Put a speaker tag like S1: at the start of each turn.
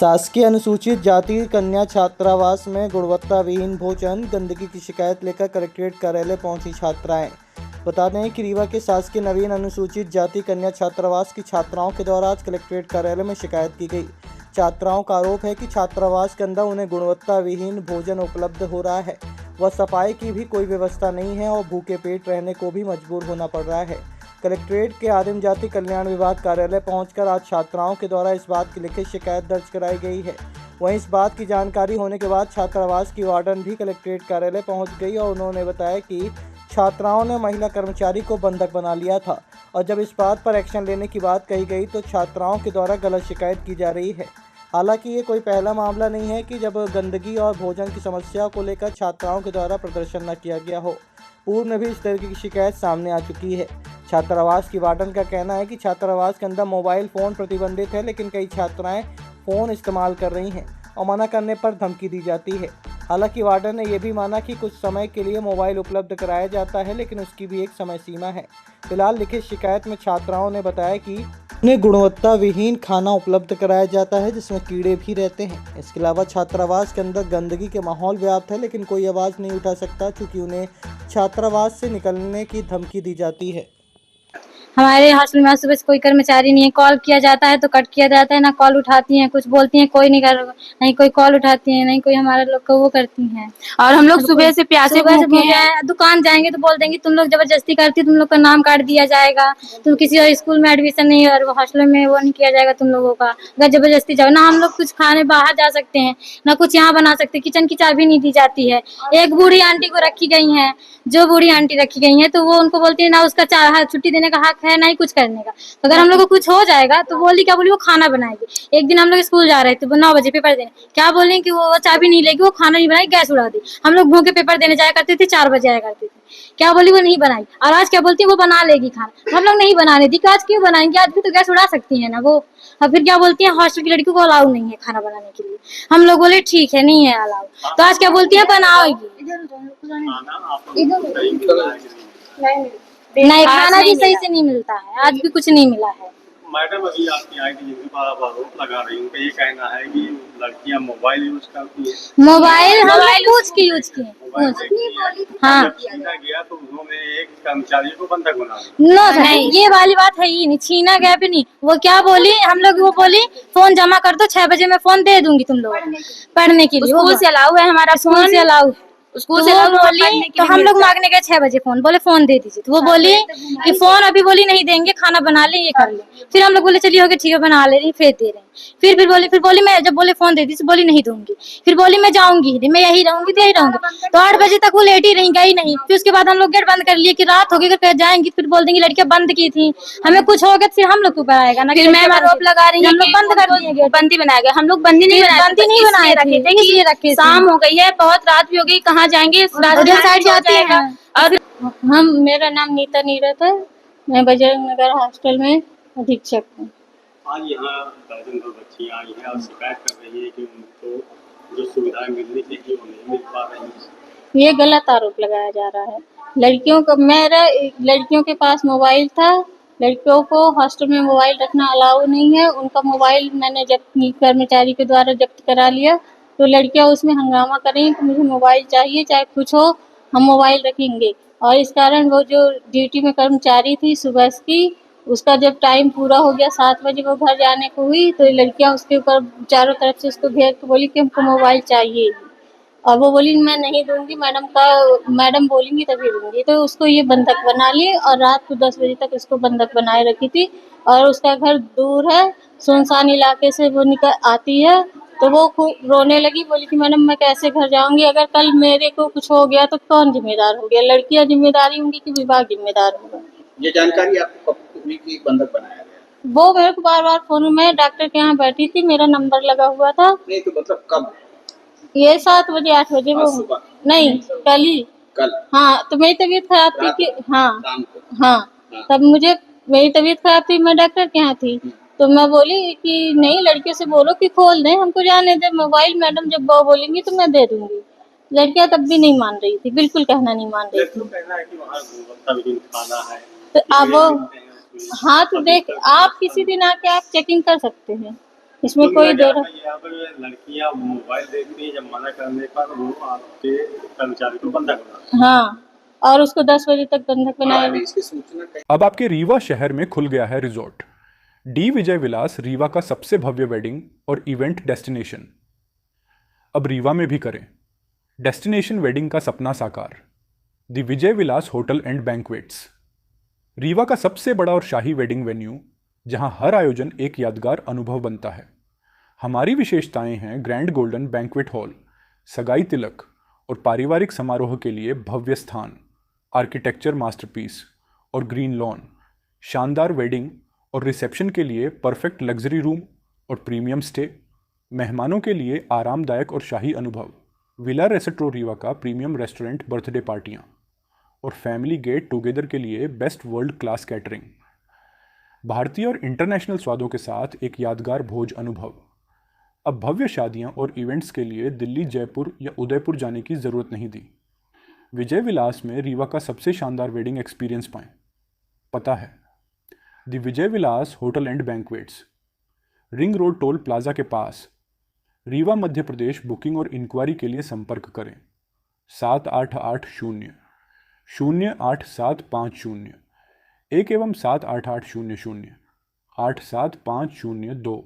S1: शासकीय अनुसूचित जाति कन्या छात्रावास में गुणवत्ता विहीन भोजन गंदगी की शिकायत लेकर कलेक्ट्रेट कार्यालय पहुंची छात्राएं। बता दें कि रीवा के शासकीय नवीन अनुसूचित जाति कन्या छात्रावास की छात्राओं के द्वारा आज कलेक्ट्रेट कार्यालय में शिकायत की गई। छात्राओं का आरोप है कि छात्रावास के अंदर उन्हें गुणवत्ता विहीन भोजन उपलब्ध हो रहा है व सफाई की भी कोई व्यवस्था नहीं है और भूखे पेट रहने को भी मजबूर होना पड़ रहा है। कलेक्ट्रेट के आदिम जाति कल्याण विभाग कार्यालय पहुंचकर आज छात्राओं के द्वारा इस बात की लिखित शिकायत दर्ज कराई गई है। वहीं इस बात की जानकारी होने के बाद छात्रावास की वार्डन भी कलेक्ट्रेट कार्यालय पहुंच गई और उन्होंने बताया कि छात्राओं ने महिला कर्मचारी को बंधक बना लिया था और जब इस बात पर एक्शन लेने की बात कही गई तो छात्राओं के द्वारा गलत शिकायत की जा रही है। हालांकि ये कोई पहला मामला नहीं है कि जब गंदगी और भोजन की समस्या को लेकर छात्राओं के द्वारा प्रदर्शन न किया गया हो। पूर्व में भी इस तरह की शिकायत सामने आ चुकी है। छात्रावास की वार्डन का कहना है कि छात्रावास के अंदर मोबाइल फ़ोन प्रतिबंधित है, लेकिन कई छात्राएं फ़ोन इस्तेमाल कर रही हैं और मना करने पर धमकी दी जाती है। हालांकि वार्डन ने यह भी माना कि कुछ समय के लिए मोबाइल उपलब्ध कराया जाता है, लेकिन उसकी भी एक समय सीमा है। फिलहाल लिखित शिकायत में छात्राओं ने बताया कि उन्हें गुणवत्ता विहीन खाना उपलब्ध कराया जाता है जिसमें कीड़े भी रहते हैं। इसके अलावा छात्रावास के अंदर गंदगी के माहौल व्याप्त है, लेकिन कोई आवाज़ नहीं उठा सकता क्योंकि उन्हें छात्रावास से निकलने की धमकी दी जाती है।
S2: हमारे हॉस्टल में सुबह से कोई कर्मचारी नहीं है। कॉल किया जाता है तो कट किया जाता है, ना कॉल उठाती हैं, कुछ बोलती हैं कोई नहीं कोई कॉल उठाती है, नहीं कोई हमारे लोग को वो करती हैं।
S3: और हम लोग सुबह से प्यासे भूखे
S2: हैं। दुकान जाएंगे तो बोल देंगे तुम लोग जबरदस्ती करती, तुम लोग का नाम काट दिया जाएगा, तुम किसी और स्कूल में एडमिशन नहीं और हॉस्टल में वो नहीं किया जाएगा तुम लोगों का, अगर जबरदस्ती जाओ। ना हम लोग कुछ खाने बाहर जा सकते हैं, ना कुछ यहाँ बना सकते, किचन की चाबी नहीं दी जाती है। एक बूढ़ी आंटी को रखी गई है, जो बूढ़ी आंटी रखी गई है तो वो उनको बोलती है ना उसका छुट्टी देने का हक है ना ही कुछ करने का। तो अगर हम लोग को कुछ हो जाएगा तो क्या बोली वो खाना बनाएगी। एक दिन हम लोग स्कूल जा रहे थे 9 बजे पेपर देने, क्या बोले कि वो चाबी नहीं लेगी, वो खाना नहीं बनाई, गैस उड़ा दी। हम लोग भूखे पेपर देने जाया करते थे, 4 बजे आया करते थे, क्या बोली वो नहीं बनाई। और आज क्या बोलती है वो बना लेगी खाना। हम लोग नहीं बनाने दी, आज क्यों बनाएंगे, आज भी तो गैस उड़ा सकती है ना वो। और फिर क्या बोलती है हॉस्टल की लड़कियों को अलाउ नहीं है खाना बनाने के लिए। हम लोग बोले ठीक है नहीं है अलाउ, तो आज क्या बोलती है बनाओगी। नहीं खाना भी सही से नहीं मिलता है, आज भी कुछ नहीं मिला है।
S4: मैडम अभी आपकी आई थी जिनके पास आरोप लगा रही उनका ये कहना है कि लड़कियां मोबाइल यूज करती है।
S2: मोबाइल पूछ की यूज की हाँ
S4: गया तो उन्होंने एक कर्मचारी को बंधक बना दिया।
S2: नहीं ये वाली बात है ही नहीं, छीना गया भी नहीं। वो क्या बोली हम लोग, वो बोली फोन जमा कर दो, 6 बजे मैं फोन दे दूंगी तुम लोग पढ़ने के लिए।
S3: स्कूल से अलाउ है, हमारा
S2: स्कूल से अलाउ
S3: स्कूल से
S2: बोली तो हम लोग मांगने गए 6 बजे फोन, बोले फोन दे दीजिए। तो वो बोली कि फोन अभी बोली नहीं देंगे, खाना बना ले ये कर ले। फिर हम लोग बोले चलिए हो गया ठीक है बना ले रही, फिर दे रहे हैं। फिर बोली मैं जब बोले फोन दे दी बोली नहीं दूंगी। फिर बोली मैं जाऊंगी, मैं यही रहूंगी तो यही रहूंगी। तो 8 बजे तक वो लेट ही रही, गई नहीं। फिर उसके बाद हम लोग गेट बंद कर लिए कि रात होगी अगर जाएंगी फिर बोल देंगी लड़कियां बंद की थी, हमें कुछ हो गया फिर हम लोग के ऊपर आएगा ना।
S3: फिर मैम आरोप लगा रही है
S2: हम लोग बंद कर दिए,
S3: बंदी बनाया गया। हम लोग बंदी नहीं बनाए रखे, शाम हो गई है, बहुत रात भी हो गई, कहाँ जाएंगे
S2: साइड जाते हैं।
S3: और
S2: मेरा नाम नीता नीरत है, मैं बजरंग नगर हॉस्टल में अधीक्षक हूँ।
S4: आज यहाँ दर्जन दो बच्चियाँ आई हैं और शिकायत कर रही है कि उनको जो सुविधाएं मिलनी चाहिए वो नहीं मिल पा रही।
S2: ये गलत आरोप लगाया जा रहा है। लड़कियों के पास मोबाइल था, लड़कियों को हॉस्टल में मोबाइल रखना अलाउ नहीं है। उनका मोबाइल मैंने कर्मचारी के द्वारा जब्त करा लिया, तो लड़कियां उसमें हंगामा करेंगी कि मुझे मोबाइल चाहिए, चाहे कुछ हो हम मोबाइल रखेंगे। और इस कारण वो जो ड्यूटी में कर्मचारी थी सुबह की, उसका जब टाइम पूरा हो गया 7 बजे वो घर जाने को हुई, तो लड़कियां उसके ऊपर चारों तरफ से उसको घेर के बोली कि हमको मोबाइल चाहिए। और वो बोली मैं नहीं दूंगी, मैडम बोलेंगी तभी दूंगी। तो उसको ये बंधक बना ली और रात को 10 बजे तक उसको बंधक बनाए रखी थी। और उसका घर दूर है, सुनसान इलाके से वो निकल आती है, तो वो खूब रोने लगी, बोली कि मैडम मैं कैसे घर जाऊंगी, अगर कल मेरे को कुछ हो गया तो कौन जिम्मेदार हो गया, लड़कियां जिम्मेदारी होंगी कि विभाग जिम्मेदार होगा।
S5: ये जानकारी आपको कब हुई कि बंधक बनाया गया?
S2: वो मेरे को बार फोन में डॉक्टर के यहाँ बैठी थी, मेरा नंबर लगा हुआ था।
S5: नहीं तो मतलब कब?
S2: ये 7 बजे 8 बजे वो नहीं कल। हाँ तो मेरी तबीयत खराब थी कि हाँ तब मेरी तबीयत खराब थी, मैं डॉक्टर के यहाँ थी। तो मैं बोली कि नहीं लड़कियों से बोलो कि खोल दें, हमको जाने दे मोबाइल, मैडम जब वो बोलेंगी तो मैं दे दूंगी। लड़कियां तब भी नहीं मान रही थी, बिल्कुल कहना नहीं मान रही थी। तो अब हाँ तो देख आप किसी दिन आके आप चेकिंग कर सकते हैं। इसमें
S4: तो
S2: कोई
S4: मेरा
S2: दो
S4: क्या है, यहाँ पर लड़कियां मोबाइल देखती हैं, जब मना करने पर वो आपके कर्मचारी को बंधक बनाते
S2: हाँ, और उसको 10 बजे तक बंधक बनाए
S5: अभी इसकी सूचना कहीं
S6: अब आपके रीवा शहर में खुल गया है रिजॉर्ट डी विजय विलास, रीवा का सबसे भव्य वेडिंग और इवेंट डेस्टिनेशन। अब रीवा में भी करें डेस्टिनेशन वेडिंग का सपना साकार। The Vijay Vilas hotel and banquets, Rewa का सबसे बड़ा और शाही वेडिंग वेन्यू, जहां हर आयोजन एक यादगार अनुभव बनता है। हमारी विशेषताएं हैं ग्रैंड गोल्डन बैंक्वेट हॉल, सगाई तिलक और पारिवारिक समारोह के लिए भव्य स्थान, आर्किटेक्चर मास्टरपीस और ग्रीन लॉन, शानदार वेडिंग और रिसेप्शन के लिए परफेक्ट लग्जरी रूम और प्रीमियम स्टे, मेहमानों के लिए आरामदायक और शाही अनुभव, विला रेस्ट्रो रीवा का प्रीमियम रेस्टोरेंट, बर्थडे पार्टियां और फैमिली गेट टुगेदर के लिए बेस्ट वर्ल्ड क्लास कैटरिंग, भारतीय और इंटरनेशनल स्वादों के साथ एक यादगार भोज अनुभव। अब भव्य शादियां और इवेंट्स के लिए दिल्ली, जयपुर या उदयपुर जाने की ज़रूरत नहीं दी। विजय विलास में रीवा का सबसे शानदार वेडिंग एक्सपीरियंस पाएं। पता है the Vijay Vilas hotel and banquets, ring road toll plaza के पास, रीवा, मध्य प्रदेश। बुकिंग और इंक्वायरी के लिए संपर्क करें 7880 08750 1 एवं 7880 0875002।